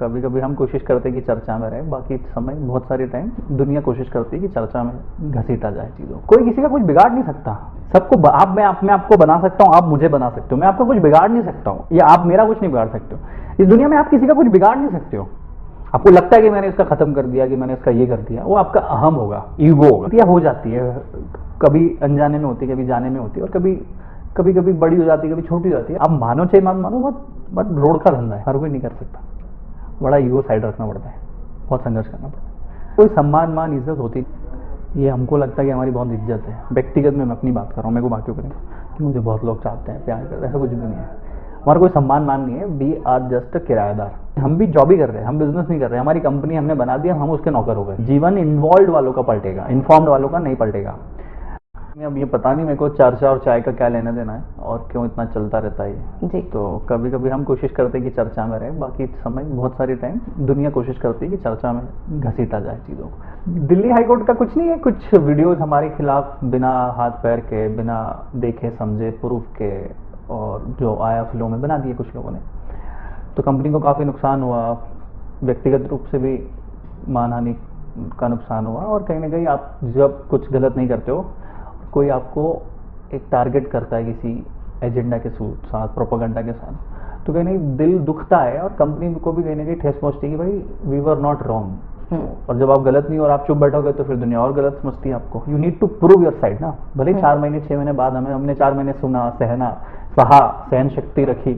कभी कभी हम कोशिश करते हैं कि चर्चा में रहे, बाकी समय बहुत सारे टाइम दुनिया कोशिश करती है कि चर्चा में घसीटा जाए चीज़ों। कोई किसी का कुछ बिगाड़ नहीं सकता। सबको मैं आपको बना सकता हूँ, आप मुझे बना सकते हो, मैं आपका कुछ बिगाड़ नहीं सकता हूँ, या आप मेरा कुछ नहीं बिगाड़ सकते हो। इस दुनिया में आप किसी का कुछ बिगाड़ नहीं सकते हो। आपको लगता है कि मैंने इसका खत्म कर दिया, कि मैंने इसका ये कर दिया, वो आपका अहम होगा, ईगो होगा। यह हो जाती है, कभी अनजाने में होती है, कभी जाने में होती है, और कभी कभी बड़ी हो जाती है, कभी छोटी हो जाती है। आप मानो चाहे मत मानो, बट रोड का धंधा है, हर कोई नहीं कर सकता। बड़ा ईगो साइड रखना पड़ता है, बहुत संघर्ष करना पड़ता है। कोई सम्मान मान इज्जत होती, ये हमको लगता है कि हमारी बहुत इज्जत है। व्यक्तिगत में मैं अपनी बात कर रहा हूँ, मेरे को बाकी को नहीं कि मुझे बहुत लोग चाहते हैं, प्यार करते हैं, ऐसा कुछ भी नहीं है। हमारा कोई सम्मान मान नहीं है। वी आर जस्ट किराएदार। हम भी जॉब ही कर रहे हैं, हम बिजनेस नहीं कर रहे हैं। हमारी कंपनी हमने बना दिया, हम उसके नौकर हो गए। जीवन इन्वॉल्व वालों का पलटेगा, इन्फॉर्म्ड वालों का नहीं पलटेगा। अब ये पता नहीं मेरे को चर्चा और चाय का क्या लेना देना है, और क्यों इतना चलता रहता है जी। तो कभी कभी हम कोशिश करते हैं कि चर्चा में रहे, बाकी समय बहुत सारे टाइम दुनिया कोशिश करती है कि चर्चा में घसीटा जाए चीज़ों को। दिल्ली हाईकोर्ट का कुछ नहीं है, कुछ वीडियोस हमारे खिलाफ बिना हाथ पैर के, बिना देखे समझे, प्रूफ के, और जो आया फ्लो में बना दिए कुछ लोगों ने। तो कंपनी को काफ़ी नुकसान हुआ, व्यक्तिगत रूप से भी मानहानि का नुकसान हुआ। और कहीं ना कहीं आप जब कुछ गलत नहीं करते हो, कोई आपको एक टारगेट करता है किसी एजेंडा के साथ, प्रोपेगेंडा के साथ, तो कहीं नहीं दिल दुखता है, और कंपनी को भी कहीं ना कहीं ठेस पहुंचती है कि भाई वी वर नॉट रॉन्ग। और जब आप गलत नहीं और आप चुप बैठोगे तो फिर दुनिया और गलत समझती है आपको। You need to prove your side ना। भले 4 महीने 6 महीने बाद हमने 4 महीने सुना, सहा, सहन शक्ति रखी,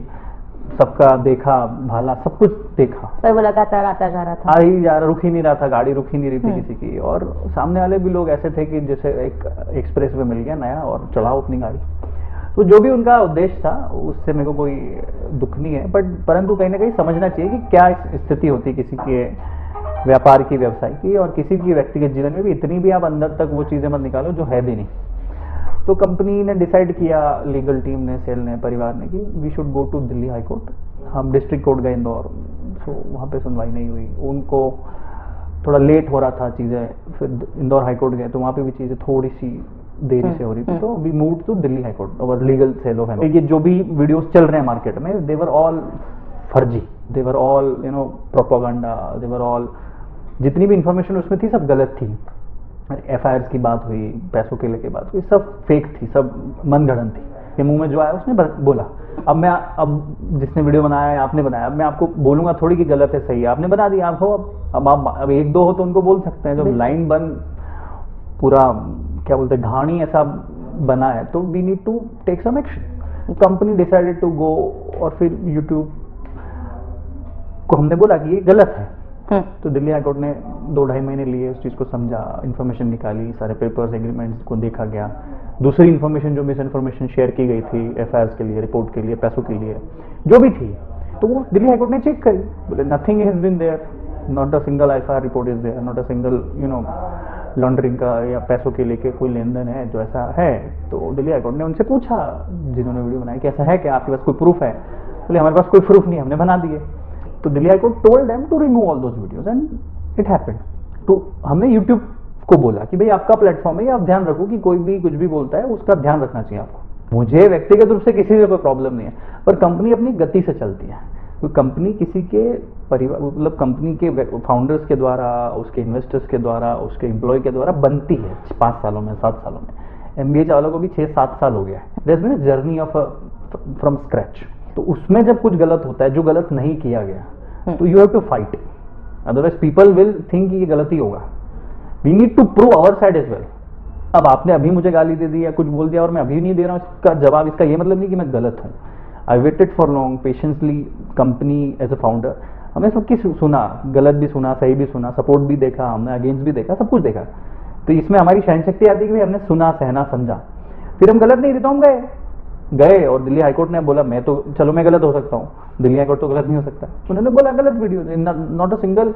सबका देखा, भाला सब कुछ देखा, पर वो लगातार आता जा रहा था, आ ही जा रहा, रुक ही नहीं रहा था, गाड़ी रुक ही नहीं रही थी किसी की। और सामने वाले भी लोग ऐसे थे कि जैसे एक एक्सप्रेस वे मिल गया नया और चढ़ाओ अपनी गाड़ी। तो जो भी उनका उद्देश्य था उससे मेरे को कोई दुख नहीं है, बट परंतु कहीं ना कहीं समझना चाहिए कि क्या स्थिति होती है किसी के व्यापार की, व्यवसाय की, और किसी की व्यक्तिगत जीवन में भी। इतनी भी आप अंदर तक वो चीज़ें मत निकालो जो है भी नहीं। तो कंपनी ने डिसाइड किया, लीगल टीम ने, सेल ने, परिवार ने, कि we should go to Delhi high court. हम डिस्ट्रिक्ट कोर्ट गए इंदौर, तो वहाँ पे सुनवाई नहीं हुई। उनको थोड़ा लेट हो रहा था चीज़ें, फिर इंदौर हाई कोर्ट गए तो वहाँ पे भी चीज़ें थोड़ी सी देरी से हो रही थी। तो we move to Delhi high court और लीगल सेल ऑफ ये जो भी वीडियोस चल रहे हैं मार्केट में, दे वर ऑल फर्जी, they were all propaganda, they were all, जितनी भी इंफॉर्मेशन उसमें थी सब गलत थी। FIRs की बात हुई, पैसों के लेके बात हुई, सब फेक थी, सब मनगढ़ंत थी। ये मुंह में जो आया उसने बोला। अब जिसने वीडियो बनाया है, आपने बनाया, अब मैं आपको बोलूंगा थोड़ी कि गलत है सही है, आपने बना दिया। आप हो, अब आप 1-2 हो तो उनको बोल सकते हैं। जब लाइन बन पूरा क्या बोलते हैं घाणी ऐसा बना है, तो we need to take some action. Company decided to go, और फिर यूट्यूब को हमने बोला कि ये गलत है। तो दिल्ली हाईकोर्ट ने 2-2.5 महीने लिए उस चीज़ को समझा, इन्फॉर्मेशन निकाली, सारे पेपर्स, एग्रीमेंट्स को देखा गया। दूसरी इन्फॉर्मेशन जो मिस इन्फॉर्मेशन शेयर की गई थी FIRs के लिए, रिपोर्ट के लिए, पैसों के लिए, जो भी थी, तो वो दिल्ली हाईकोर्ट ने चेक करी। बोले nothing has been there, not a single FIR report is there, not a single laundering का या पैसों के लेके कोई लेन देन है जो ऐसा है। तो दिल्ली हाईकोर्ट ने उनसे पूछा जिन्होंने वीडियो बनाई कि ऐसा है क्या, आपके पास कोई प्रूफ है? बोले हमारे पास कोई प्रूफ नहीं, हमने बना दिए। तो Delhi high court told them to remove all those videos and it happened. तो हमने यूट्यूब को बोला कि भाई आपका प्लेटफॉर्म है, आप ध्यान रखो कि कोई भी कुछ भी बोलता है उसका ध्यान रखना चाहिए आपको। मुझे व्यक्तिगत रूप से किसी से कोई प्रॉब्लम नहीं है, पर कंपनी अपनी गति से चलती है। तो कंपनी किसी के परिवार, मतलब कंपनी के फाउंडर्स के द्वारा, उसके इन्वेस्टर्स के द्वारा, उसके एम्प्लॉय के द्वारा बनती है 5 सालों में, 7 सालों में। MBA चावला को भी 6-7 साल हो गया है। There is been a journey of from scratch. तो उसमें जब कुछ गलत होता है, जो गलत नहीं किया गया, तो you have to fight, otherwise people will think ये गलती होगा। We need to prove our side as well. अब आपने अभी मुझे गाली दे दी या कुछ बोल दिया और मैं अभी नहीं दे रहा हूँ इसका जवाब, इसका ये मतलब नहीं कि मैं गलत हूँ। I waited for long, patiently, company as a founder, हमने सबकी सुना, गलत भी सुना, सही भी सुना, सपोर्ट भी देखा, हमने अगेंस्ट भी देखा, सब कुछ देखा। तो इसमें हमारी सहन शक्ति आती है कि हमने सुना, सहना, समझा, फिर हम गलत नहीं थे तो हम गए। और दिल्ली हाईकोर्ट ने बोला मैं तो, चलो मैं गलत हो सकता हूँ, दिल्ली हाईकोर्ट तो गलत नहीं हो सकता। उन्होंने बोला गलत वीडियो, नॉट अ सिंगल,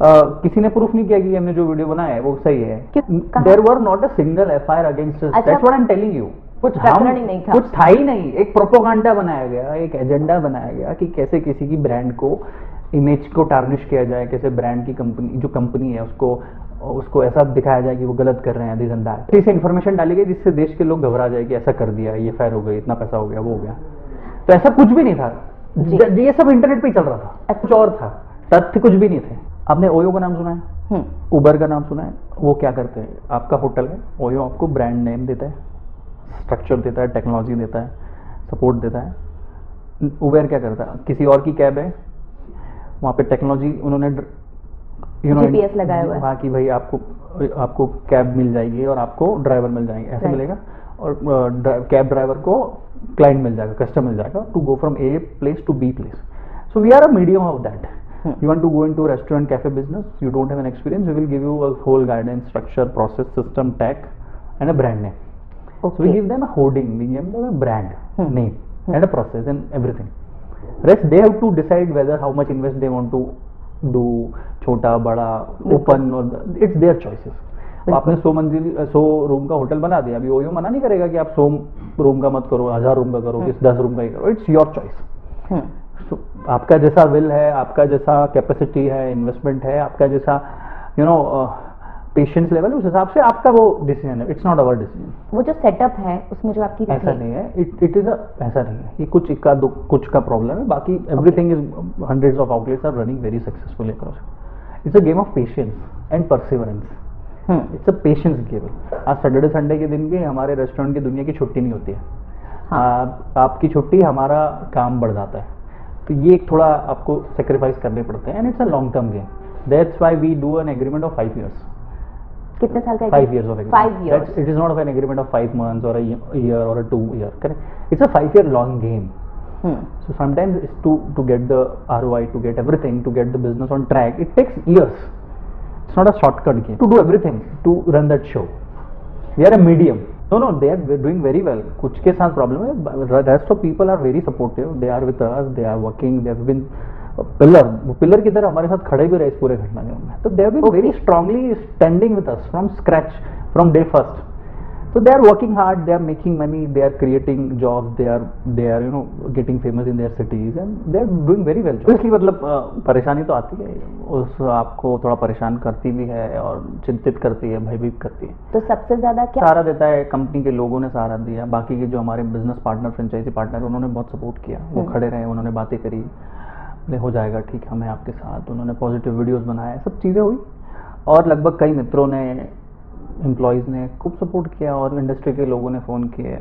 किसी ने प्रूफ नहीं किया कि हमने जो वीडियो बनाया है वो सही है। There were not a single FIR against us, that's what I am telling you. कुछ था ही नहीं, एक प्रोपेगेंडा बनाया गया, एक एजेंडा बनाया गया कि कैसे किसी की ब्रांड को, इमेज को टार्निश किया जाए, कैसे ब्रांड की कंपनी, जो कंपनी है उसको ऐसा दिखाया जाए कि वो गलत कर रहे हैं, दिस एंड दैट। इसे इन्फॉर्मेशन डाली गई जिससे देश के लोग घबरा जाए कि ऐसा कर दिया, ये FIR हो गई, इतना पैसा हो गया, वो हो गया। तो ऐसा कुछ भी नहीं था, ये सब इंटरनेट पे ही चल रहा था, कुछ और था। तथ्य कुछ भी नहीं थे। आपने ओयो का नाम सुना है, उबर का नाम सुना है? वो क्या करते हैं, आपका होटल है, ओयो आपको ब्रांड नेम देता है, स्ट्रक्चर देता है, टेक्नोलॉजी देता है, सपोर्ट देता है। उबर क्या करता है, किसी और की कैब है, वहाँ पे टेक्नोलॉजी उन्होंने जीपीएस लगाया हुआ है, वहाँ की भाई आपको कैब मिल जाएगी और आपको ड्राइवर मिल जाएंगे, ऐसे मिलेगा। और कैब ड्राइवर को क्लाइंट मिल जाएगा, कस्टमर मिल जाएगा to go from A place to B place. So we are a medium of that. You want to go into restaurant cafe business, you don't have an experience, we will give you a whole guidance, structure, process, system, tech and a brand name. So we give them a hoarding, we give them a brand name and a process and everything. Rest they have to decide whether how much invest they want to do, छोटा बड़ा open, or it's their choices. आपने 100 room का hotel बना दिया, अभी OYO मना नहीं करेगा कि आप 100 रूम का मत करो, 1000 रूम का करो, 10 रूम का ही करो, इट्स योर चॉइस। आपका जैसा विल है, आपका जैसा कैपेसिटी है, इन्वेस्टमेंट है, आपका जैसा पेशेंस लेवल, उस हिसाब से आपका वो डिसीजन है, इट्स नॉट अवर डिसीजन। वो जो सेटअप है उसमें जो आपकी ऐसा नहीं है, इट इज ऐसा नहीं है, ये कुछ का प्रॉब्लम है, बाकी everything is hundreds of outlets are running very successful across. It's a game of patience and perseverance, it's a patience game. आज सैटरडे संडे के दिन भी हमारे रेस्टोरेंट की दुनिया की छुट्टी नहीं होती है, आपकी छुट्टी हमारा काम बढ़ जाता है, तो ये थोड़ा आपको सेक्रीफाइस करने पड़ते हैं, and it's a long term game. That's why we do an agreement of 5 years। कितने साल का? 5 years of agreement। 5 years। It is not an agreement of 5 months or a year or a 2 year, correct? It's a 5-year long game। So sometimes it's to get the ROI, to get everything, to get the business on track, it takes years। It's not a shortcut game to do everything to run that show। We are a medium। No, they are doing very well। कुछ के साथ problem है, rest of people are very supportive, they are with us, they are working, they have been pillar की तरह हमारे साथ खड़े भी रहे इस पूरे घटना में, तो they have been very strongly standing with us from scratch, from day first. So they are working hard, they are making money, they are creating jobs, they are getting famous in their cities and they are doing very well। इसलिए मतलब परेशानी तो आती है, उस आपको थोड़ा परेशान करती भी है और चिंतित करती है, भयभीत करती है। तो सबसे ज्यादा क्या सहारा देता है कंपनी के लोगों ने सहारा दिया, बाकी के जो हमारे बिजनेस पार्टनर, फ्रेंचाइजी पार्टनर, उन्होंने बहुत सपोर्ट किया, वो खड़े रहे, उन्होंने बातें करी, बोले हो जाएगा ठीक, हम हैं आपके साथ, उन्होंने पॉजिटिव वीडियोस बनाए, सब चीज़ें हुई। और लगभग कई मित्रों ने, एम्प्लॉयज़ ने खूब सपोर्ट किया, और इंडस्ट्री के लोगों ने फ़ोन किए,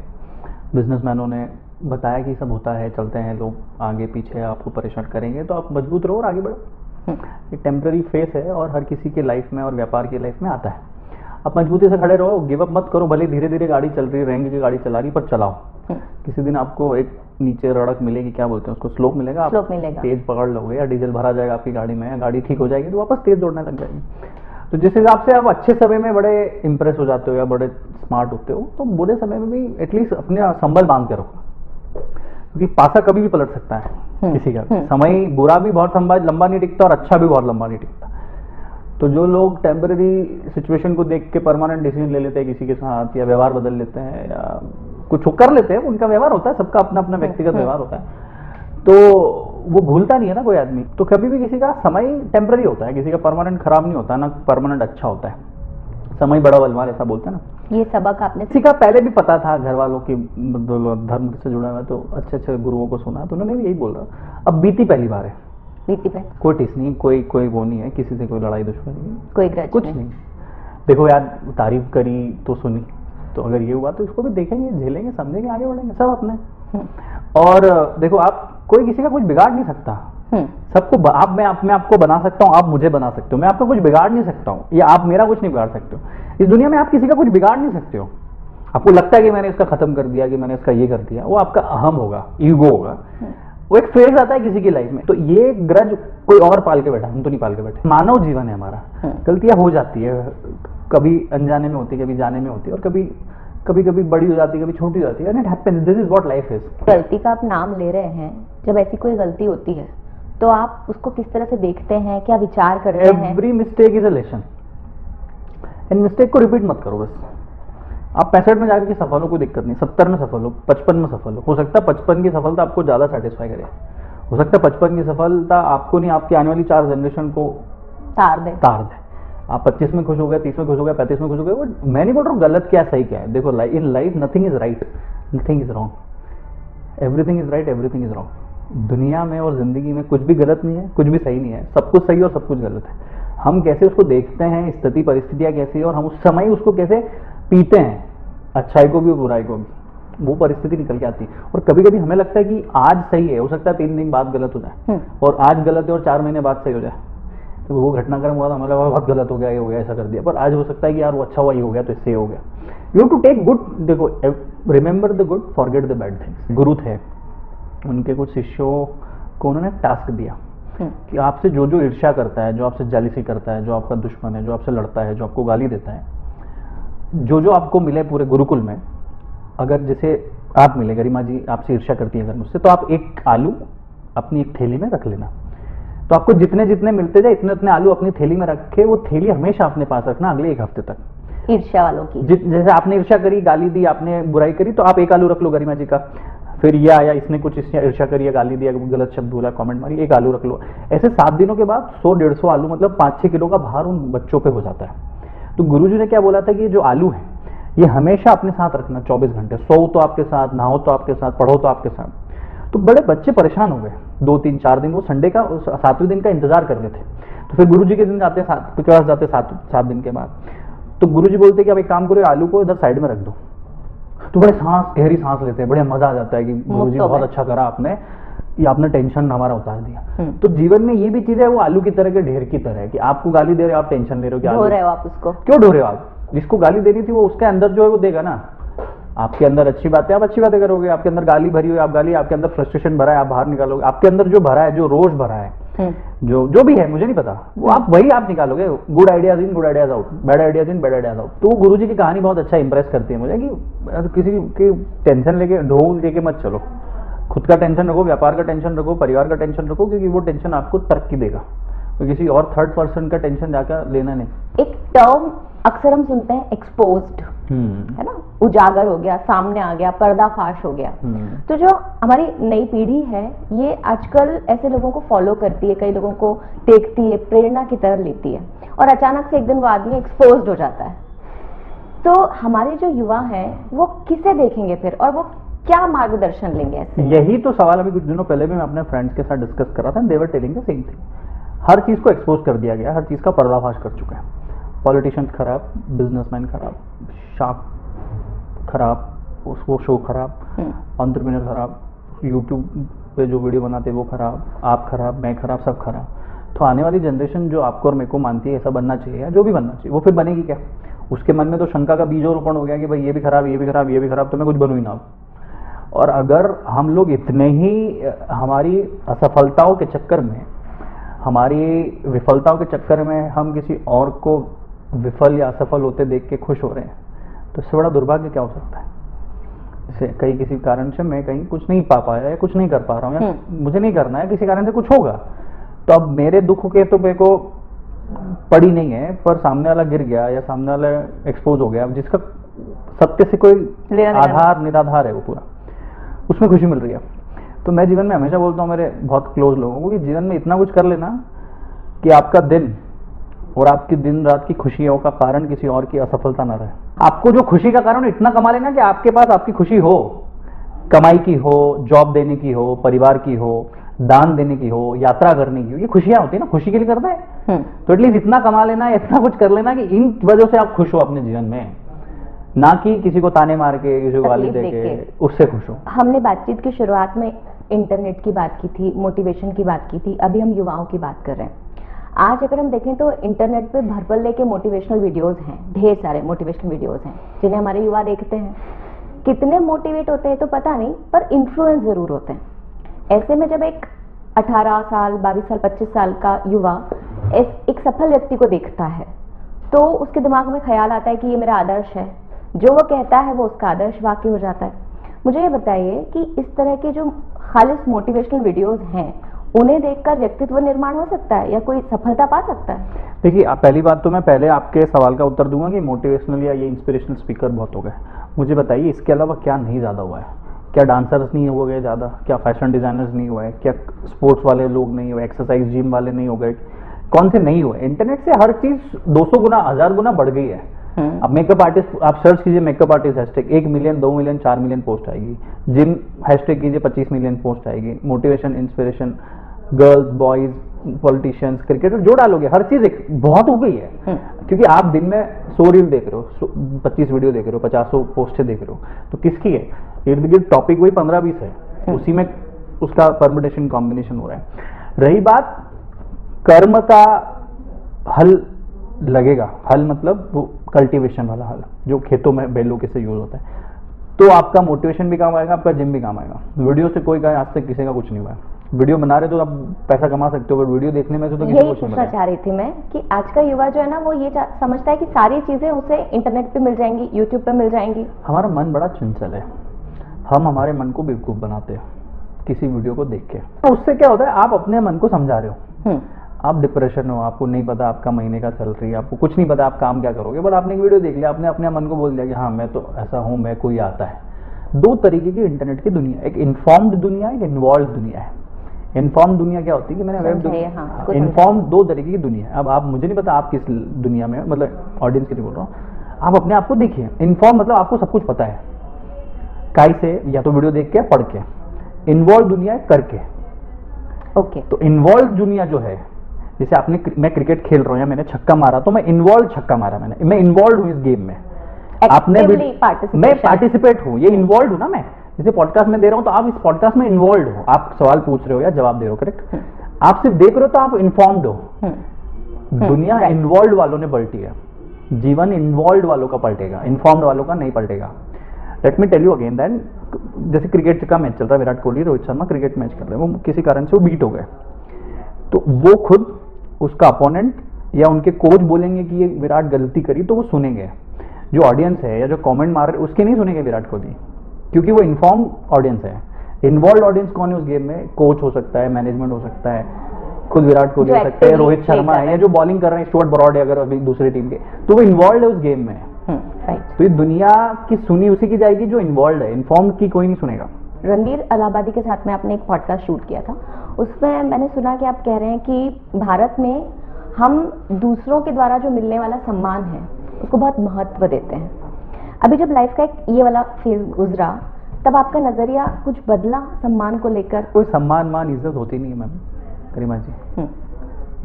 बिजनेसमैनों ने बताया कि सब होता है, चलते हैं, लोग आगे पीछे आपको परेशान करेंगे तो आप मजबूत रहो और आगे बढ़ो। ये टेम्प्रेरी फेस है और हर किसी के लाइफ में और व्यापार की लाइफ में आता है। आप मजबूती से खड़े रहो, गिव अप मत करो, भले धीरे धीरे गाड़ी चल रही है, रेंज की गाड़ी चला रही, पर चलाओ। किसी दिन आपको एक नीचे रड़क मिलेगी, क्या बोलते हैं उसको, स्लोप मिलेगा, आप तेज पकड़ लोगे या डीजल भरा जाएगा आपकी गाड़ी में, गाड़ी ठीक हो जाएगी तो वापस तेज दौड़ने लग जाएगी। तो जिस हिसाब से आप अच्छे समय में बड़े इंप्रेस हो जाते हो या बड़े स्मार्ट होते हो, तो बुरे समय में भी एटलीस्ट अपने संभल बांध के रखो, क्योंकि पासा कभी भी पलट सकता है किसी का। समय बुरा भी बहुत लंबा नहीं टिकता और अच्छा भी बहुत लंबा नहीं टिकता। तो जो लोग टेम्पररी सिचुएशन को देख के परमानेंट डिसीजन ले लेते हैं किसी के साथ, या व्यवहार बदल लेते हैं या कुछ कर लेते हैं, उनका व्यवहार होता है, सबका अपना अपना व्यक्तिगत व्यवहार होता है, तो वो भूलता नहीं है ना कोई आदमी। तो कभी भी किसी का समय टेम्पररी होता है, किसी का परमानेंट खराब नहीं होता, ना परमानेंट अच्छा होता है। समय बड़ा बलवान, ऐसा बोलते हैं ना। ये सबक आपने सीखा, पहले भी पता था, घर वालों की धर्म से जुड़ा हुआ, तो अच्छे अच्छे गुरुओं को सुना, तो उन्होंने भी यही बोला। अब बीती पहली बार है, बीती पे कोई टिस नहीं, कोई वो नहीं है, किसी से कोई लड़ाई दुश्मनी, कोई ग्रज कुछ नहीं। देखो यार, तारीफ करी तो सुनी, तो अगर ये हुआ तो इसको भी देखेंगे, झेलेंगे, समझेंगे, आगे बढ़ेंगे, सब अपने। और देखो, आप कोई किसी का कुछ बिगाड़ नहीं सकता, सबको मैं आपको बना सकता हूँ, आप मुझे बना सकते हो, मैं आपका कुछ बिगाड़ नहीं सकता हूँ, या आप मेरा कुछ नहीं बिगाड़ सकते हो। इस दुनिया में आप किसी का कुछ बिगाड़ नहीं सकते हो। आपको लगता है कि मैंने इसका खत्म कर दिया, कि मैंने इसका ये कर दिया, वो आपका अहम होगा, ईगो होगा, वो एक फेज आता है किसी की लाइफ में। तो ये ग्रज कोई और पाल के बैठा, हम तो नहीं पाल के बैठे। मानव जीवन है हमारा, गलतियां हो जाती है, कभी अनजाने में होती है, कभी जाने में होती है, और कभी बड़ी हो जाती है, कभी छोटी हो जाती है, and it happens, this is what life is. गलती का आप नाम ले रहे हैं, जब ऐसी कोई गलती होती है तो आप उसको किस तरह से देखते हैं, क्या विचार करते हैं? Every mistake is a lesson, and mistake को रिपीट मत करो। बस आप 65 में जाकर के सफल हो, कोई दिक्कत नहीं, 70 में सफल हो, 55 में सफल हो सकता है 55 की सफलता आपको ज्यादा सेटिस्फाई करे, हो सकता है 55 की सफलता आपको नहीं, आपकी आने वाली 4 जनरेशन को तार दे। आप 25 में खुश हो गए, 30 में खुश हो गए, 35 में खुश हो गए, मैं नहीं बोल रहा हूँ गलत क्या सही क्या है। देखो, in life nothing is right, nothing is wrong, everything is right, everything is wrong. दुनिया में और जिंदगी में कुछ भी गलत नहीं है, कुछ भी सही नहीं है, सब कुछ सही और सब कुछ गलत है। हम कैसे उसको देखते हैं, स्थिति परिस्थितियां कैसी है और हम उस समय उसको कैसे पीते हैं, अच्छाई को भी और बुराई को भी, वो परिस्थिति निकल के आती है। और कभी कभी हमें लगता है कि आज सही है, हो सकता है 3 दिन बाद गलत हो जाए, और आज गलत है और 4 महीने बाद सही हो जाए। तो वो घटनाक्रम हुआ था, हमें लगा बहुत गलत हो गया, ये हो गया, ऐसा कर दिया, पर आज हो सकता है कि यार वो अच्छा हुआ, ये हो गया तो इससे हो गया। यू टू टेक गुड, देखो remember the good, forget the bad things. गुरु थे, उनके कुछ शिष्यों को उन्होंने टास्क दिया कि आपसे जो जो ईर्ष्या करता है, जो आपसे जेलिसी करता है, जो आपका दुश्मन है, जो आपसे लड़ता है, जो आपको गाली देता है, जो जो आपको मिले पूरे गुरुकुल में, अगर जैसे आप मिले, गरिमा जी आपसे ईर्ष्या करती है अगर मुझसे, तो आप एक आलू अपनी एक थैली में रख लेना। तो आपको जितने जितने मिलते जाए इतने उतने आलू अपनी थैली में रख के वो थैली हमेशा अपने पास रखना अगले 1 हफ्ते तक। ईर्ष्या वालों की, जैसे आपने ईर्ष्या करी, गाली दी, आपने बुराई करी, तो आप 1 आलू रख लो गरिमा जी का। फिर ये आया, इसने कुछ ईर्ष्या करी, गाली दिया, गलत शब्द बोला, कमेंट मारी, 1 आलू रख लो। ऐसे 7 दिनों के बाद 100-150 आलू, मतलब 5-6 किलो का भार उन बच्चों पे हो जाता है। तो गुरुजी ने क्या बोला था कि ये जो आलू है ये हमेशा अपने साथ रखना 24 घंटे, सो तो आपके साथ, नहाओ तो आपके साथ, पढ़ो तो आपके साथ। तो बड़े बच्चे परेशान हो गए, 2-3-4 दिन वो संडे का 7वें दिन का इंतजार कर रहे थे। तो फिर गुरुजी के दिन जाते, क्लास जाते 7 दिन के बाद, तो गुरुजी बोलते कि अब एक काम करो, आलू को इधर साइड में रख दो। तो बड़े गहरी सांस लेते हैं, बड़े मजा आ जाता है कि गुरुजी बहुत अच्छा करा आपने, ये आपने टेंशन हमारा उतार दिया। तो जीवन में ये भी चीज है, वो आलू की तरह के ढेर की तरह है कि आपको गाली दे रहे हो, आप टेंशन ले रहे हो, क्या ढो रहे हो आप उसको, क्यों ढो रहे हो आप? जिसको गाली देनी थी वो उसके अंदर जो है वो देगा ना। आपके अंदर अच्छी बातें, आप अच्छी बातें करोगे, आपके अंदर गाली भरी हुई आप गाली, आपके अंदर फ्रस्ट्रेशन भरा है आप बाहर निकालोगे, आपके अंदर जो भरा है, जो रोष भरा है, जो भी है मुझे नहीं पता, वो आप वही आप निकालोगे। Good ideas in, good ideas out, bad ideas in, bad ideas out. तो गुरुजी की कहानी बहुत अच्छा इंप्रेस करती है मुझे कि किसी की टेंशन लेके, ढोल लेके मत चलो। खुद का टेंशन रखो, व्यापार का टेंशन रखो, परिवार का टेंशन रखो, क्योंकि वो टेंशन आपको तरक्की देगा। तो किसी और थर्ड पर्सन का टेंशन जाकर लेना नहीं। एक टर्म अक्सर हम सुनते हैं, एक्सपोज्ड, है ना, उजागर हो गया, सामने आ गया, पर्दाफाश हो गया। तो जो हमारी नई पीढ़ी है ये आजकल ऐसे लोगों को फॉलो करती है, कई लोगों को देखती है, प्रेरणा की तरह लेती है, और अचानक से एक दिन वो आदमी एक्सपोज्ड हो जाता है। तो हमारे जो युवा हैं वो किसे देखेंगे फिर, और वो क्या मार्गदर्शन लेंगे ऐसे? यही तो सवाल अभी कुछ दिनों पहले भी मैं अपने फ्रेंड्स के साथ डिस्कस कर रहा था, they were telling the same thing. हर चीज को एक्सपोज कर दिया गया, हर चीज का पर्दाफाश कर चुका है। पॉलिटिशियंस खराब, बिजनेसमैन खराब, शार्क खराब, वो शो खराब, एंटरप्रेन्योर खराब, यूट्यूब पे जो वीडियो बनाते हैं वो खराब, आप खराब, मैं खराब, सब खराब। तो आने वाली जनरेशन जो आपको और मेरे को मानती है ऐसा बनना चाहिए या जो भी बनना चाहिए, वो फिर बनेगी क्या? उसके मन में तो शंका का बीज रोपण हो गया कि भाई ये भी खराब, ये भी खराब, ये भी खराब, तो मैं कुछ बनूँ ही ना। और अगर हम लोग इतने ही हमारी असफलताओं के चक्कर में, हमारी विफलताओं के चक्कर में हम किसी और को विफल या असफल होते देख के खुश हो रहे हैं, तो इससे बड़ा दुर्भाग्य क्या हो सकता है? जैसे कहीं किसी कारण से मैं कहीं कुछ नहीं पा पाया या कुछ नहीं कर पा रहा हूँ, या मुझे नहीं करना है, किसी कारण से कुछ होगा, तो अब मेरे दुख के तो मेरे को पड़ी नहीं है, पर सामने वाला गिर गया या सामने वाला एक्सपोज हो गया, जिसका सत्य से कोई आधार निराधार है, वो पूरा उसमें खुशी मिल रही है। तो मैं जीवन में हमेशा बोलता हूँ मेरे बहुत क्लोज लोगों को कि जीवन में इतना कुछ कर लेना कि आपका दिन और आपकी दिन रात की खुशियों का कारण किसी और की असफलता ना रहे। आपको जो खुशी का कारण इतना कमा लेना कि आपके पास आपकी खुशी हो, कमाई की हो, जॉब देने की हो, परिवार की हो, दान देने की हो, यात्रा करने की हो, ये खुशियां होती है ना, खुशी के लिए करता है। तो एटलीस्ट इतना कमा लेना, इतना कुछ कर लेना कि इन वजह से आप खुश हो अपने जीवन में, ना कि किसी को ताने मार के, किसी को गाली दे के उससे खुश हो। हमने बातचीत की शुरुआत में इंटरनेट की बात की थी, मोटिवेशन की बात की थी, अभी हम युवाओं की बात कर रहे हैं। आज अगर हम देखें तो इंटरनेट पे भरपल्ले के मोटिवेशनल वीडियोस हैं, ढेर सारे मोटिवेशनल वीडियोस हैं जिन्हें हमारे युवा देखते हैं। कितने मोटिवेट होते हैं तो पता नहीं, पर इन्फ्लुएंस जरूर होते हैं। ऐसे में जब एक 18 साल, 22 साल, 25 साल का युवा एक सफल व्यक्ति को देखता है तो उसके दिमाग में ख्याल आता है कि ये मेरा आदर्श है, जो वो कहता है वो उसका आदर्श वाक्य हो जाता है। मुझे ये बताइए कि इस तरह के जो खालिस मोटिवेशनल वीडियोस हैं उन्हें देखकर व्यक्तित्व निर्माण हो सकता है या कोई सफलता पा सकता है? देखिए, पहली बात तो मैं पहले आपके सवाल का उत्तर दूंगा कि मोटिवेशनल या ये इंस्पिरेशनल स्पीकर बहुत हो गए। मुझे बताइए इसके अलावा क्या नहीं ज़्यादा हुआ है? क्या डांसर्स नहीं हो गए ज़्यादा? क्या फैशन डिजाइनर्स नहीं हुए? क्या स्पोर्ट्स वाले लोग नहीं हुए? एक्सरसाइज जिम वाले नहीं हो गए? कौन से नहीं हुए? इंटरनेट से हर चीज़ 200 गुना 1000 गुना बढ़ गई है। अब मेकअप आर्टिस्ट आप सर्च कीजिए, makeup artist hashtag 1 million 2 million 4 million post आएगी। जिम हैशटैग कीजिए 25 मिलियन पोस्ट आएगी। Motivation, inspiration, girls, boys, politicians, cricketer, जो डालोगे हर चीज एक बहुत हो गई है। क्योंकि आप दिन में 100 रील देख रहे हो, 25 वीडियो देख रहे हो, 50 पोस्टें देख रहे हो, तो किसकी है? इर्द गिर्द टॉपिक वही 15-20 है, उसी में उसका परमुटेशन कॉम्बिनेशन हो रहा है। रही बात कर्म का हल लगेगा, हल मतलब वो कल्टीवेशन वाला हल जो खेतों में बैलों के से यूज होता है, तो आपका मोटिवेशन भी काम आएगा, आपका जिम भी काम आएगा। वीडियो से कोई आज तक किसी का कुछ नहीं हुआ है। वीडियो बना रहे तो आप पैसा कमा सकते हो, अगर वीडियो देखने में तो किसी को यही कुछ नहीं पूछना चाह रही थी मैं कि आज का युवा जो है ना वो ये समझता है कि सारी चीजें उसे इंटरनेट पे मिल जाएंगी, यूट्यूब पे मिल जाएंगी। हमारा मन बड़ा चंचल है, हम हमारे मन को बेवकूफ बनाते हैं किसी वीडियो को देख के। तो उससे क्या होता है, आप अपने मन को समझा रहे हो। आप डिप्रेशन हो, आपको नहीं पता आपका महीने का सैलरी है, आपको कुछ नहीं पता आप काम क्या करोगे, बट आपने एक वीडियो देख लिया, आपने अपने मन को बोल दिया कि हाँ मैं तो ऐसा हूँ, मैं कोई आता है। दो तरीके की इंटरनेट की दुनिया, एक इन्फॉर्म्ड दुनिया, एक इन्वॉल्व दुनिया है। इन्फॉर्म दुनिया क्या होती है कि मैंने इन्फॉर्म दो तरीके की दुनिया है। अब आप, मुझे नहीं पता आप किस दुनिया में, मतलब ऑडियंस के लिए बोल रहा हूँ, आप अपने आप को देखिए। इन्फॉर्म मतलब आपको सब कुछ पता है, काई से, या तो वीडियो देख के, पढ़ के। इन्वॉल्व दुनिया है करके। ओके। तो इन्वॉल्व दुनिया जो है, जैसे आपने, मैं क्रिकेट खेल रहा हूँ या मैंने छक्का मारा, तो मैं इन्वॉल्व छक्का मारा, मैं इन्वॉल्व हूँ इस गेम में। आपने मैं पार्टिसिपेट हूँ, ये इन्वॉल्व हूँ ना मैं। जैसे पॉडकास्ट में दे रहा हूं तो आप इस पॉडकास्ट में इन्वॉल्व हो, आप सवाल पूछ रहे हो या जवाब दे रहे हो, करेक्ट? आप सिर्फ देख रहे हो तो आप इन्फॉर्म्ड हो। दुनिया इन्वॉल्व वालों ने पलटी है, जीवन इन्वॉल्व वालों का पलटेगा, इन्फॉर्म्ड वालों का नहीं पलटेगा। Let me tell you again that, जैसे क्रिकेट का मैच चल रहा है, विराट कोहली, रोहित शर्मा क्रिकेट मैच कर रहे हैं, वो किसी कारण से वो बीट हो गए, तो वो खुद, उसका अपोनेंट या उनके कोच बोलेंगे कि ये विराट गलती करी, तो वो सुनेंगे। जो ऑडियंस है या जो कमेंट मार रहे उसके नहीं सुनेंगे विराट कोहली, क्योंकि वो इन्फॉर्म ऑडियंस है। इन्वॉल्व ऑडियंस कौन है उस गेम में? कोच हो सकता है, मैनेजमेंट हो सकता है, खुद विराट कोहली हो सकता है, रोहित शर्मा है, या जो बॉलिंग कर रहे हैं स्टुअर्ट ब्रॉड है अगर अभी दूसरी टीम के, तो वो इन्वॉल्व है उस गेम में। तो ये दुनिया की सुनी उसी की जाएगी जो इन्वॉल्व है, इन्फॉर्म की कोई नहीं सुनेगा। रणबीर अलाहाबादी के साथ में आपने एक पॉडकास्ट शूट किया था, उसमें मैंने सुना कि आप कह रहे हैं कि भारत में हम दूसरों के द्वारा जो मिलने वाला सम्मान है उसको बहुत महत्व देते हैं। अभी जब लाइफ का एक ये वाला फेज गुजरा, तब आपका नजरिया कुछ बदला सम्मान को लेकर? कोई सम्मान मान इज्जत होती नहीं है मैम करीमा जी।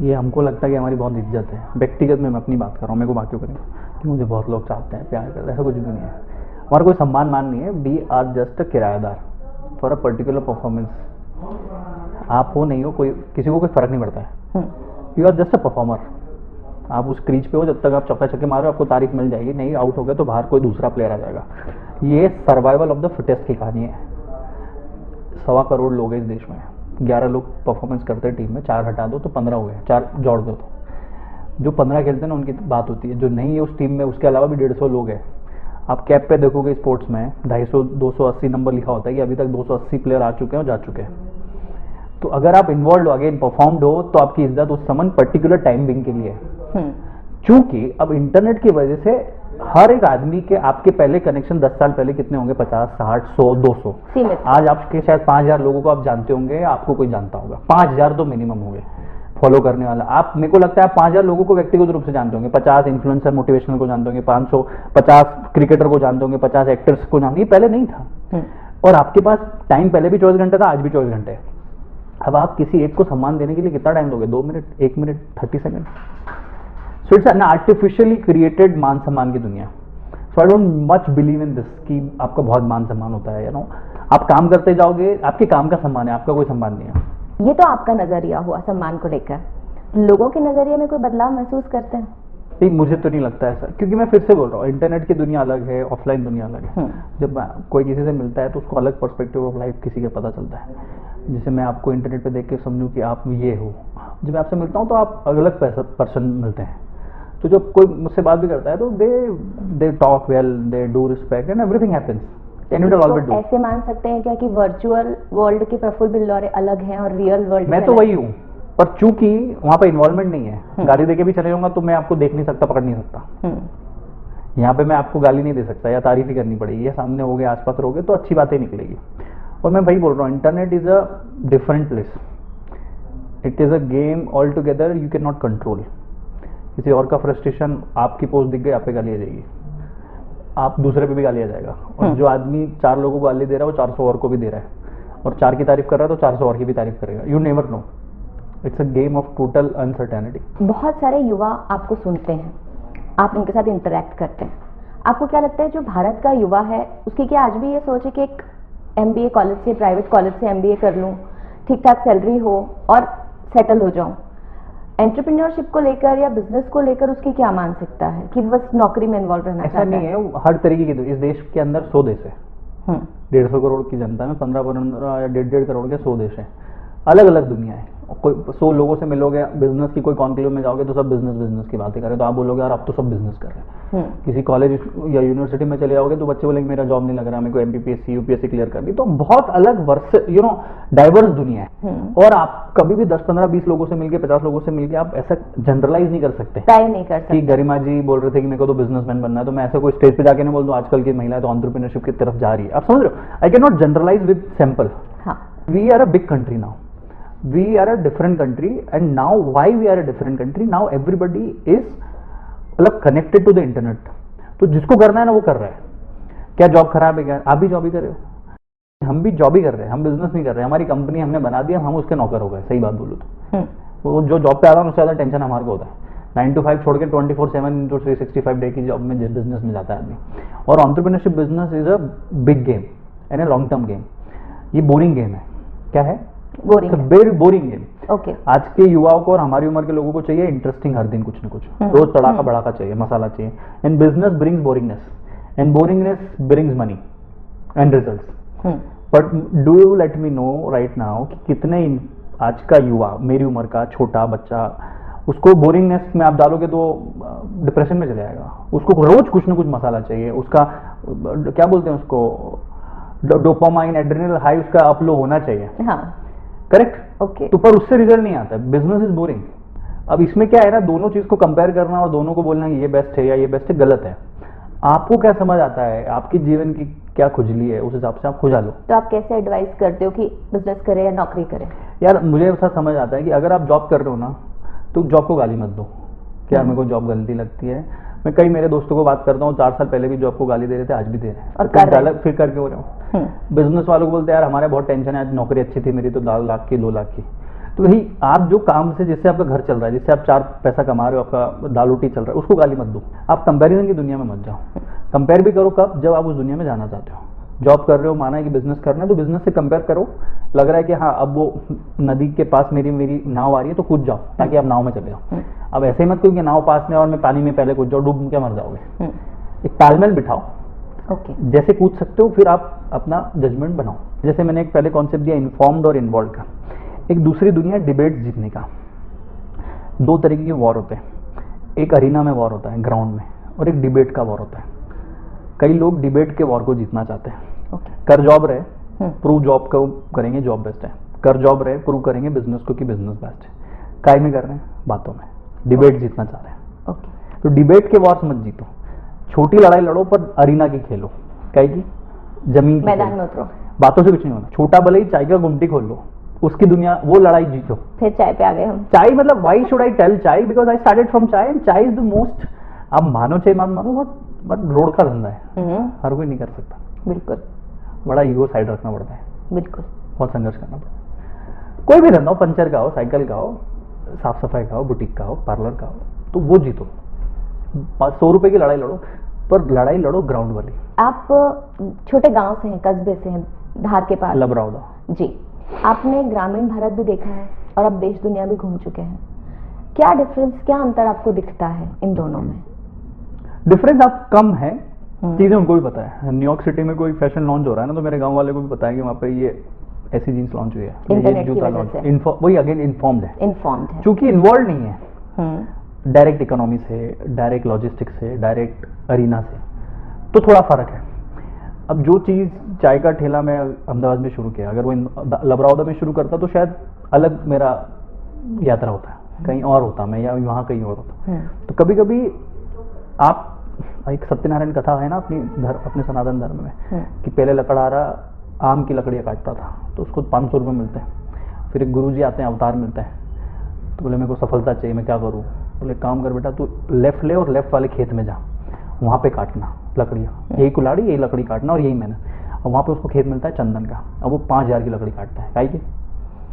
ये हमको लगता है कि हमारी बहुत इज्जत है, व्यक्तिगत में मैं अपनी बात कर रहा हूँ, मेरे को बात क्यों करेंगे कि मुझे बहुत लोग चाहते हैं, प्यार करते हैं, ऐसा कुछ भी नहीं है। हमारा कोई सम्मान मान नहीं है। वी आर जस्ट अ किराएदार फॉर अ पर्टिकुलर परफॉर्मेंस। आप हो नहीं हो, कोई किसी को कोई फर्क नहीं पड़ता है। You are just a performer. आप उस क्रीज पे हो, जब तक आप चौका छक्के मारो आपको तारीफ मिल जाएगी, नहीं आउट हो गए तो बाहर कोई दूसरा प्लेयर आ जाएगा। ये सर्वाइवल ऑफ द फिटेस्ट की कहानी है। 1.25 करोड़ लोग हैं इस देश में, 11 लोग परफॉर्मेंस करते हैं टीम में, 4 हटा दो तो 15 हो गए, 4 जोड़ दो तो जो 15 खेलते हैं ना उनकी बात होती है, जो नहीं है उस टीम में उसके अलावा भी 150 लोग हैं। आप कैप पे देखोगे स्पोर्ट्स में 250-280 नंबर लिखा होता है कि अभी तक 280 प्लेयर आ चुके हैं और जा चुके हैं। तो अगर आप इन्वॉल्व हो, अगेन परफॉर्म्ड हो, तो आपकी इज्जत उस समय पर्टिकुलर टाइम बिंग के लिए है। चूंकि अब इंटरनेट की वजह से हर एक आदमी के, आपके पहले कनेक्शन 10 साल पहले कितने होंगे? 50, 60, 100, 200। आज आपके शायद 5000 लोगों को आप जानते होंगे, आपको कोई जानता होगा, 5000 तो मिनिमम होंगे फॉलो करने वाला। आप, मेरे को लगता है 5000 लोगों को व्यक्तिगत रूप से जानते होंगे, 50 इन्फ्लुएंसर मोटिवेशनल को जानते होंगे, 550 क्रिकेटर को जानते होंगे, 50 एक्टर्स को जानते, पहले नहीं था। और आपके पास टाइम पहले भी 24 घंटे था, आज भी 24 घंटे। अब आप किसी एक को सम्मान देने के लिए कितना टाइम दोगे? 2 minute, 1 minute, 30 second. So it's an artificially created मान सम्मान की दुनिया। So I don't much believe in this कि आपका बहुत मान सम्मान होता है, यू नो। आप काम करते जाओगे, आपके काम का सम्मान है, आपका कोई सम्मान नहीं है। ये तो आपका नजरिया हुआ सम्मान को लेकर, लोगों के नजरिए में कोई बदलाव महसूस करते हैं? नहीं, मुझे तो नहीं लगता ऐसा, क्योंकि मैं फिर से बोल रहा हूँ, इंटरनेट की दुनिया अलग है, ऑफलाइन दुनिया अलग है। जब कोई किसी से मिलता है तो उसको अलग पर्सपेक्टिव ऑफ लाइफ किसी का पता चलता है। जैसे मैं आपको इंटरनेट पे देख के समझूं कि आप ये हो, जब मैं आपसे मिलता हूँ तो आप अलग पर्सन मिलते हैं। तो जब कोई मुझसे बात भी करता है तो they talk well, they do respect and everything happens. ऐसे मान सकते हैं क्या कि वर्चुअल वर्ल्ड के प्रफुल्ल बिल्लौरे अलग हैं और रियल वर्ल्ड? मैं तो वही हूँ, पर चूंकि वहां पे इन्वॉल्वमेंट नहीं है, गाली देके भी चले जाऊंगा तो मैं आपको देख नहीं सकता, पकड़ नहीं सकता। यहाँ पे मैं आपको गाली नहीं दे सकता या तारीफ ही करनी पड़ेगी, या सामने हो गए, आसपास रहोगे तो अच्छी बातें निकलेगी। और मैं वही बोल रहा हूँ, internet is a different place, it is a game all together, you can not control. किसी और का फ्रस्ट्रेशन, आपकी पोस्ट दिख गई, आप पे गाली आ जाएगी, आप दूसरे पे भी गाली आ जाएगा। और जो आदमी 4 लोगों को गाली दे रहा है वो 400 और को भी दे रहा है, और 4 की तारीफ कर रहा है तो 400 और की भी तारीफ करेगा। You never know, it's a game of total uncertainty. बहुत सारे युवा आपको सुनते हैं, आप उनके साथ इंटरेक्ट करते हैं, आपको क्या लगता है जो भारत का युवा है उसकी क्या आज भी ये सोच है कि एक MBA कॉलेज से, प्राइवेट कॉलेज से MBA कर लूँ, ठीक ठाक सैलरी हो और सेटल हो जाऊँ? एंटरप्रेन्योरशिप को लेकर या बिजनेस को लेकर उसकी क्या मानसिकता है कि बस नौकरी में इन्वॉल्व रहना ऐसा चाहता नहीं है, हर तरीके की। इस देश के अंदर 100 देश है, 150 करोड़ की जनता में 15 या 1.5 करोड़ के 100 देश हैं, अलग अलग दुनिया है। कोई 100 लोगों से मिलोगे, बिजनेस की कोई कॉन्क्लेव में जाओगे तो सब बिजनेस की बातें करें, तो आप बोलोगे यार अब तो सब बिजनेस कर रहे हैं। किसी कॉलेज या यूनिवर्सिटी में चले जाओगे तो बच्चे बोलेंगे मेरा जॉब नहीं लग रहा, मेरे को MPPSC UPSC क्लियर करनी। तो बहुत अलग डाइवर्स दुनिया है, और आप कभी भी 10 15 20 लोगों से मिलके, 50 लोगों से मिलके आप ऐसा जनरलाइज नहीं कर सकते, तय नहीं कर सकते कि गरिमा जी बोल रहे थे कि मेरे को तो बिजनेसमैन बनना है, तो मैं ऐसे कोई स्टेज पे जाके नहीं बोल दूं आजकल की महिला तो एंटरप्रेन्योरशिप की तरफ जा रही है। आप समझ रहे हो? I can not generalise with sample. We are a big country now, we are a different country, and now why we are a different country, now everybody is मतलब connected to the internet। तो जिसको करना है ना वो कर रहा है। क्या जॉब खराब है क्या? आप भी जॉब ही कर रहे हो, हम भी जॉब ही कर रहे हैं, हम बिजनेस नहीं कर रहे हैं। हमारी कंपनी हमने बना दिया, हम उसके नौकर हो गए। सही बात बोलूँ तो वो जो जॉब पे आता है उससे ज़्यादा टेंशन हमारे को होता है। 9 to 5 छोड़ के 24/7 into 365 डे की जॉब में बिजनेस में जाता है आदमी। और entrepreneurship business is a big game and a long term game. ये बोरिंग गेम है। क्या है? Very boring game. ओके। आज के युवाओं को और हमारी उम्र के लोगों को चाहिए इंटरेस्टिंग, हर दिन कुछ ना कुछ, रोज तड़ाका बड़ाका चाहिए, मसाला चाहिए। And business brings boringness, and boringness brings money and results. But do you let me know right now कि कितने आज का युवा, मेरी उम्र का छोटा बच्चा, उसको बोरिंगनेस में आप डालोगे तो डिप्रेशन में चले जाएगा। उसको रोज कुछ ना कुछ मसाला चाहिए। उसका क्या बोलते हैं उसको, डोपामाइन, एड्रेनल हाई उसका अप लो होना चाहिए। करेक्ट। ओके। तो पर उससे रिजल्ट नहीं आता। Business is boring. अब इसमें क्या है ना, दोनों चीज को कंपेयर करना और दोनों को बोलना कि ये बेस्ट है या ये बेस्ट है, गलत है। आपको क्या समझ आता है, आपकी जीवन की क्या खुजली है, उस हिसाब से आप खुजा लो। तो आप कैसे एडवाइस करते हो कि बिजनेस करे या नौकरी करे? यार मुझे ऐसा समझ आता है कि अगर आप जॉब कर रहे हो ना तो जॉब को गाली मत दो कि यार मेरे को जॉब गलती लगती है। मैं कई मेरे दोस्तों को बात करता हूँ, 4 साल पहले भी जॉब को गाली दे रहे थे, आज भी दे रहे हैं, और कर रहे फिर करके हो रहे हो। बिजनेस वालों को बोलते हैं यार हमारे बहुत टेंशन है, आज नौकरी अच्छी थी मेरी तो 1 लाख की 2 लाख की। तो वही आप जो काम से, जिससे आपका घर चल रहा है, जिससे आप 4 पैसा कमा रहे हो, आपका दाल रोटी चल रहा है, उसको गाली मत दो। आप कंपैरिजन की दुनिया में मत जाओ। कंपेयर भी करो कब, जब आप उस दुनिया में जाना चाहते हो। जॉब कर रहे हो, माना है कि बिजनेस करना है, तो बिजनेस से कंपेयर करो। लग रहा है कि हाँ अब वो नदी के पास मेरी नाव आ रही है तो कूद जाओ ताकि आप नाव में चले जाओ। अब ऐसे ही मत करो कि नाव पास में और मैं पानी में पहले कूद जाओ, डूब के मर जाओगे। एक तालमेल बिठाओ। ओके। जैसे कूद सकते हो फिर आप अपना जजमेंट बनाओ। जैसे मैंने एक पहले कॉन्सेप्ट दिया इन्फॉर्म्ड और इन्वॉल्व का। एक दूसरी दुनिया डिबेट जीतने का। 2 तरीके के वॉर होते हैं। एक अरीना में वॉर होता है, ग्राउंड में, और एक डिबेट का वॉर होता है। कई लोग डिबेट के वॉर को जीतना चाहते हैं। कर जॉब रहे, प्रूव जॉब को करेंगे, जॉब बेस्ट है। कर जॉब रहे, प्रूव करेंगे बिजनेस को कि बिजनेस बेस्ट है। काय में कर रहे हैं? बातों में। डिबेट जीतना चाह रहे हैं। तो डिबेट के वॉर्स मत जीतो, छोटी लड़ाई लड़ो पर अरीना की खेलो। काय की? जमीन की मैदान में उतरो। बातों से कुछ नहीं होना। छोटा भले ही चाय का गुमटी खोल लो, उसकी दुनिया, वो लड़ाई जीतो। फिर चाय पे आ गए हम। चाय मतलब व्हाई शुड आई टेल चाय, बिकॉज आई स्टार्टेड फ्रॉम चाय एंड चाय इज द मोस्ट, आप मानो चाहे मत मानो, बहुत रोड का धंधा है। हर कोई नहीं कर सकता। बिल्कुल। बड़ा ईगो साइड रखना पड़ता है। बिल्कुल। बहुत संघर्ष करना पड़ता है। कोई भी धंधा हो, पंचर का हो, साइकिल का हो, साफ सफाई का हो, बुटीक का हो, पार्लर का हो, तो वो जीतो। 100 रुपए की लड़ाई लड़ो, पर लड़ाई लड़ो ग्राउंड वाली। आप छोटे गांव से हैं, कस्बे से हैं, धार के पास। लबरौदा। जी। आपने ग्रामीण भारत भी देखा है और अब देश दुनिया भी घूम चुके हैं। क्या डिफरेंस, क्या अंतर आपको दिखता है इन दोनों में? डिफरेंस आप कम है, चीजें उनको भी पता है। न्यूयॉर्क सिटी में कोई फैशन लॉन्च हो रहा है ना, तो मेरे गांव वाले को भी पता है कि वहाँ पे ये ऐसी जीन्स लॉन्च हुई है, इंटरनेट ये की जूता वजह लॉन्च। से। वही अगेन इन्फॉर्म्ड है, इन्फॉर्म्ड है, क्योंकि इन्वॉल्व नहीं है डायरेक्ट इकोनॉमी से, डायरेक्ट लॉजिस्टिक्स से, डायरेक्ट अरीना से, तो थोड़ा फर्क है। अब जो चीज चाय का ठेला मैं अहमदाबाद में शुरू किया, अगर वो लबरौदा में शुरू करता तो शायद अलग मेरा यात्रा होता है, कहीं और होता मैं, या वहाँ कहीं और होता। तो कभी कभी आप, एक सत्यनारायण कथा है ना अपने सनातन धर्म में, कि पहले लकड़हारा आम की लकड़ियाँ काटता था तो उसको 500 रुपये मिलते हैं। फिर एक गुरुजी आते हैं, अवतार मिलता है, तो बोले मेरे को सफलता चाहिए, मैं क्या करूँ? बोले काम कर बेटा, तू लेफ्ट ले और लेफ्ट वाले खेत में जा, वहाँ पे काटना लकड़ियाँ, यही कुल्हाड़ी यही लकड़ी काटना और यही मेहनत। और वहाँ पे उसको खेत मिलता है चंदन का, अब वो 5,000 की लकड़ी काटता है। काहे की?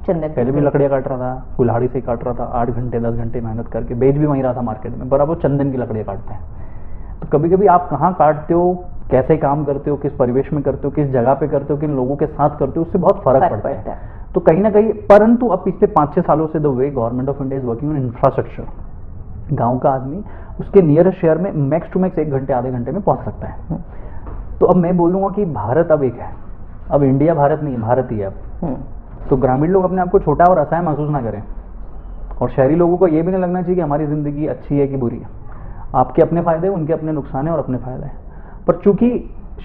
चंदन पहले भी लकड़ियाँ काट रहा था, कुल्हाड़ी से ही काट रहा था, 8 घंटे 10 घंटे मेहनत करके, बेच भी वहीं रहा था मार्केट में, पर अब वो चंदन की लकड़ियाँ काटते हैं। तो कभी कभी आप कहाँ काटते हो, कैसे काम करते हो, किस परिवेश में करते हो, किस जगह पे करते हो, किन लोगों के साथ करते हो, उससे बहुत फर्क पड़ता है। तो कहीं ना कहीं, परंतु अब पिछले 5-6 सालों से the way government of India is working on infrastructure, गांव का आदमी उसके नियरेस्ट शहर में मैक्स टू मैक्स 1 घंटे आधे घंटे में पहुंच सकता है। तो अब मैं बोलूँगा कि भारत अब एक है, अब इंडिया भारत नहीं, भारत ही है अब। तो ग्रामीण लोग अपने आप को छोटा और असहाय महसूस ना करें, और शहरी लोगों को ये भी नहीं लगना चाहिए कि हमारी ज़िंदगी अच्छी है कि बुरी है। आपके अपने फायदे, उनके अपने नुकसान है और अपने फायदे हैं। पर चूंकि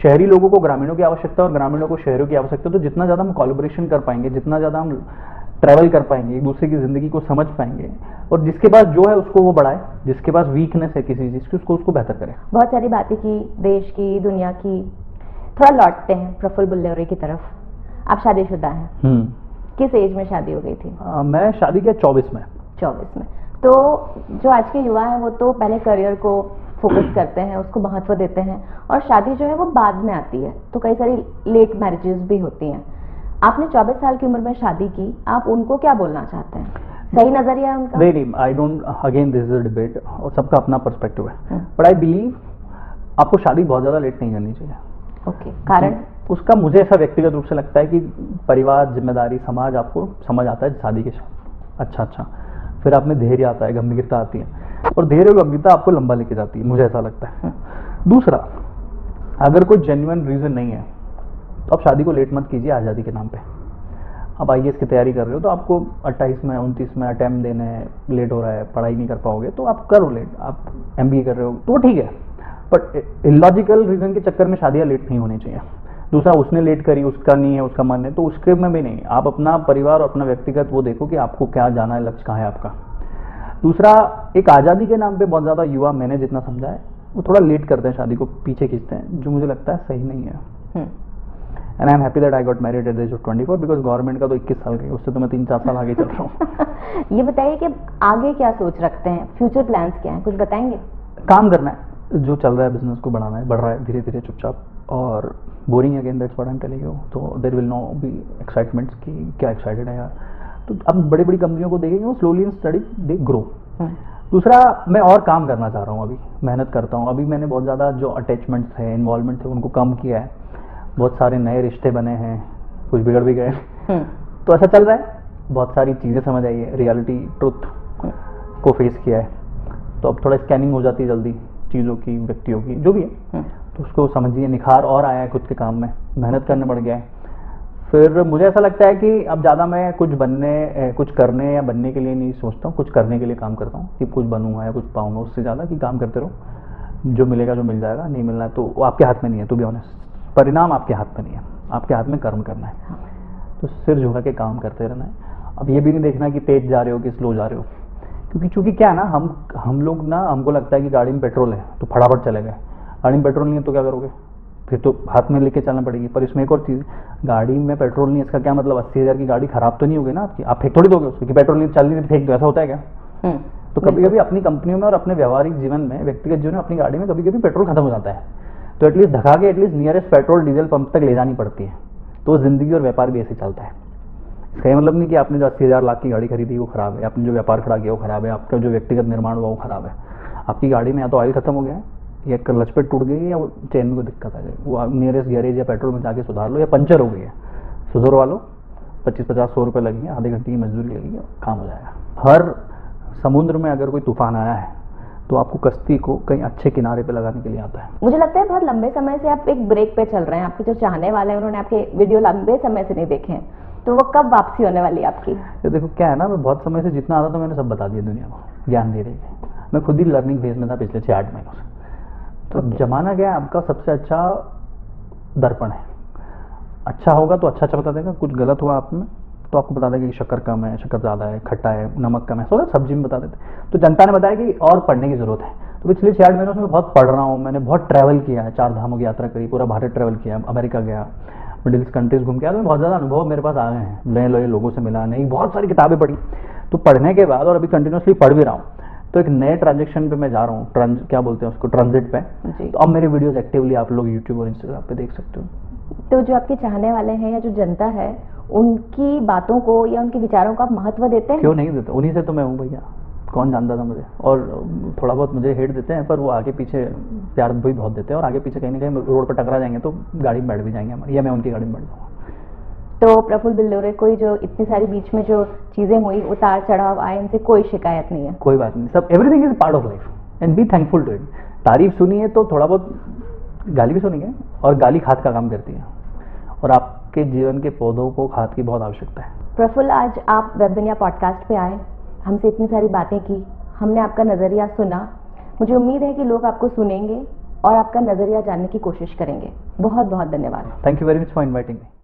शहरी लोगों को ग्रामीणों की आवश्यकता और ग्रामीणों को शहरों की आवश्यकता, तो जितना ज़्यादा हम कोलैबोरेशन कर पाएंगे, जितना ज़्यादा हम ट्रैवल कर पाएंगे, एक दूसरे की ज़िंदगी को समझ पाएंगे, और जिसके पास जो है उसको वो बढ़ाए, जिसके पास वीकनेस है किसी चीज़ की उसको बेहतर करें। बहुत सारी बातें की, देश की, दुनिया की। थोड़ा लौटते हैं प्रफुल्ल बुल्लेरे की तरफ। आप शादीशुदा हैं, किस एज में शादी हो गई थी? मैं शादी किया 24 में। 24 में। तो जो आज के युवा हैं वो तो पहले करियर को फोकस करते हैं, उसको महत्व देते हैं, और शादी जो है वो बाद में आती है, तो कई सारी लेट मैरिजेस भी होती हैं। आपने 24 साल की उम्र में शादी की, आप उनको क्या बोलना चाहते हैं? सही नजरिया है उनका? नहीं, I don't, again this is a debate और सबका अपना पर्सपेक्टिव है, बट आई बिलीव आपको शादी बहुत ज़्यादा लेट नहीं करनी चाहिए। ओके, कारण? उसका मुझे ऐसा व्यक्तिगत रूप से लगता है कि परिवार, जिम्मेदारी, समाज आपको समझ आता है शादी के साथ। अच्छा, फिर आप में धैर्य आता है, गंभीरता आती है, और धैर्य और गंभीरता आपको लंबा लेके जाती है, मुझे ऐसा लगता है। दूसरा, अगर कोई जेन्युइन रीज़न नहीं है तो आप शादी को लेट मत कीजिए आज़ादी के नाम पे। आप IAS की तैयारी कर रहे हो तो आपको 28 में 29 में अटैम्प्ट देने हैं, लेट हो रहा है, पढ़ाई नहीं कर पाओगे तो आप करो लेट। आप MBA कर रहे हो तो ठीक है, बट इलॉजिकल रीज़न के चक्कर में शादियाँ लेट नहीं होनी चाहिए। दूसरा, उसने लेट करी, उसका नहीं है, उसका मन है, तो उसके में भी नहीं। आप अपना परिवार और अपना व्यक्तिगत वो देखो कि आपको क्या जाना है, लक्ष्य कहाँ है आपका। दूसरा, एक आज़ादी के नाम पे बहुत ज़्यादा युवा, मैंने जितना समझा है, वो थोड़ा लेट करते हैं, शादी को पीछे खींचते हैं, जो मुझे लगता है सही नहीं है। And I am happy that I got married at the age of 24, because government का तो 21 साल का है, उससे तो मैं 3-4 साल आगे चल रहा हूँ। ये बताइए कि आगे क्या सोच रखते हैं, फ्यूचर प्लान्स क्या हैं, कुछ बताएंगे? काम करना है, जो चल रहा है बिजनेस को बढ़ाना है, बढ़ रहा है धीरे धीरे चुपचाप, और boring again, that's what I am telling you. तो there will no be excitements की क्या एक्साइटेड है यार। तो अब बड़ी बड़ी कंपनियों को देखेंगे, वो slowly and study they grow. दूसरा, मैं और काम करना चाह रहा हूँ, अभी मेहनत करता हूँ। अभी मैंने बहुत ज़्यादा जो अटैचमेंट्स है, इन्वॉल्वमेंट थे, उनको कम किया है। बहुत सारे नए रिश्ते बने हैं, कुछ बिगड़ भी गए, तो ऐसा चल रहा है। बहुत सारी चीज़ें समझ आई है, रियलिटी ट्रुथ को फेस किया है, तो अब थोड़ा स्कैनिंग हो जाती है जल्दी चीज़ों की, व्यक्तियों की, जो भी है, तो उसको समझिए। निखार और आया है खुद के काम में, मेहनत करने पड़ गया है। फिर मुझे ऐसा लगता है कि अब ज़्यादा मैं कुछ करने या बनने के लिए नहीं सोचता हूँ, कुछ करने के लिए काम करता हूँ, कि कुछ बनूंगा या कुछ पाऊंगा। उससे ज़्यादा कि काम करते रहो, जो मिलेगा जो मिल जाएगा, नहीं मिलना है तो वो आपके हाथ में नहीं है, टू बी ऑनेस्ट। परिणाम आपके हाथ में नहीं है, आपके हाथ में कर्म करना है, तो सिर झुका के काम करते रहना है। अब ये भी नहीं देखना कि तेज जा रहे हो कि स्लो जा रहे हो, क्योंकि चूंकि क्या है ना, हम लोग ना, हमको लगता है कि गाड़ी में पेट्रोल है तो फटाफट चले गए। गाड़ी में पेट्रोल नहीं है तो क्या करोगे, फिर तो हाथ में लेके चलना पड़ेगी। पर इसमें एक और चीज़, गाड़ी में पेट्रोल नहीं है इसका क्या मतलब 80,000 की गाड़ी खराब तो नहीं होगी ना आपकी, आप फेंक थोड़ी दोगे उसको कि पेट्रोल नहीं, चल नहीं फेंक दो, ऐसा होता है क्या? तो कभी कभी अपनी कंपनियों में और अपने व्यवहारिक जीवन में, व्यक्तिगत जीवन में, अपनी गाड़ी में कभी कभी पेट्रोल खत्म हो जाता है, तो एटलीस्ट धका के at least nearest petrol diesel pump तक ले जानी पड़ती है। तो जिंदगी और व्यापार भी ऐसे चलता है। इसका ये मतलब नहीं कि आपने जो 80,000 लाख की गाड़ी खरीदी वो खराब है, आपने जो व्यापार खड़ा किया वो खराब है, आपका जो व्यक्तिगत निर्माण हुआ वो खराब है। आपकी गाड़ी में या तो ऑयल खत्म हो गया है, या क्लच पे टूट गई है, या वो चेन में कोई दिक्कत आ जाए, वो नियरेस्ट गैरेज या पेट्रोल में जाके सुधार लो, या पंचर हो गई है, सुधरवा लो, 25-50-100 रुपये लगेंगे, आधे घंटे की मजदूरी लगेगी, काम हो जाएगा। हर समुद्र में अगर कोई तूफान आया है तो आपको कश्ती को कहीं अच्छे किनारे पे लगाने के लिए आता है। मुझे लगता है बहुत लंबे समय से आप एक ब्रेक पे चल रहे हैं। आपके जो चाहने वाले हैं उन्होंने आपके वीडियो लंबे समय से नहीं देखे हैं, तो वो कब वापसी होने वाली है आपकी? ये देखो क्या है ना, मैं बहुत समय से जितना आता था मैंने सब बता दिया दुनिया को, ज्ञान दे रही है। मैं खुद ही लर्निंग फेज में था पिछले 6-8 महीनों से। तो जमाना गया, आपका सबसे अच्छा दर्पण है। अच्छा होगा तो अच्छा बता देगा, कुछ गलत हुआ आप में तो आपको बता देगा कि शक्कर कम है, शक्कर ज़्यादा है, खट्टा है, नमक कम है, सोचा सब्जी में बता देते। तो जनता ने बताया कि और पढ़ने की ज़रूरत है। तो पिछले 6-8 महीनों से मैं बहुत पढ़ रहा हूँ। मैंने बहुत ट्रैवल किया है, 4 धामों की यात्रा करी, पूरा भारत ट्रैवल किया, अमेरिका गया, मिडिल ईस्ट कंट्रीज घूम के आया। तो बहुत ज़्यादा अनुभव मेरे पास आ गए हैं, नए नए लोगों से मिला, नई बहुत सारी किताबें पढ़ी। तो पढ़ने के बाद, और अभी कंटिन्यूसली पढ़ भी रहा हूँ, तो एक नए ट्रांजेक्शन पे मैं जा रहा हूँ, क्या बोलते हैं उसको, ट्रांजिट पे। जी। तो अब मेरे वीडियोस एक्टिवली आप लोग यूट्यूब और इंस्टाग्राम पे देख सकते हो। तो जो आपके चाहने वाले हैं या जो जनता है, उनकी बातों को या उनके विचारों को आप महत्व देते हैं? क्यों नहीं देते, उन्हीं से तो मैं हूँ भैया, कौन जानता था मुझे। और थोड़ा बहुत मुझे हेट देते हैं, पर वो आगे पीछे प्यार भी बहुत देते हैं, और आगे पीछे कहीं ना कहीं रोड पर टकरा जाएंगे तो गाड़ी में बैठ भी जाएंगे हमारी, या मैं उनकी गाड़ी में बैठ जाऊँगा। तो प्रफुल्ल बिल्लोरे, कोई जो इतनी सारी बीच में जो चीजें हुई, उतार चढ़ाव आए, इनसे कोई शिकायत नहीं है? कोई बात नहीं, सब everything is part of life and be thankful to it. तारीफ सुनी है तो थोड़ा बहुत गाली भी सुनेंगे, और गाली खाद का काम करती है, और आपके जीवन के पौधों को खाद की बहुत आवश्यकता है। प्रफुल्ल, आज आप वेब दुनिया पॉडकास्ट पे आए, हमसे इतनी सारी बातें की, हमने आपका नजरिया सुना। मुझे उम्मीद है कि लोग आपको सुनेंगे और आपका नजरिया जानने की कोशिश करेंगे। बहुत बहुत धन्यवाद। Thank you very much for inviting me.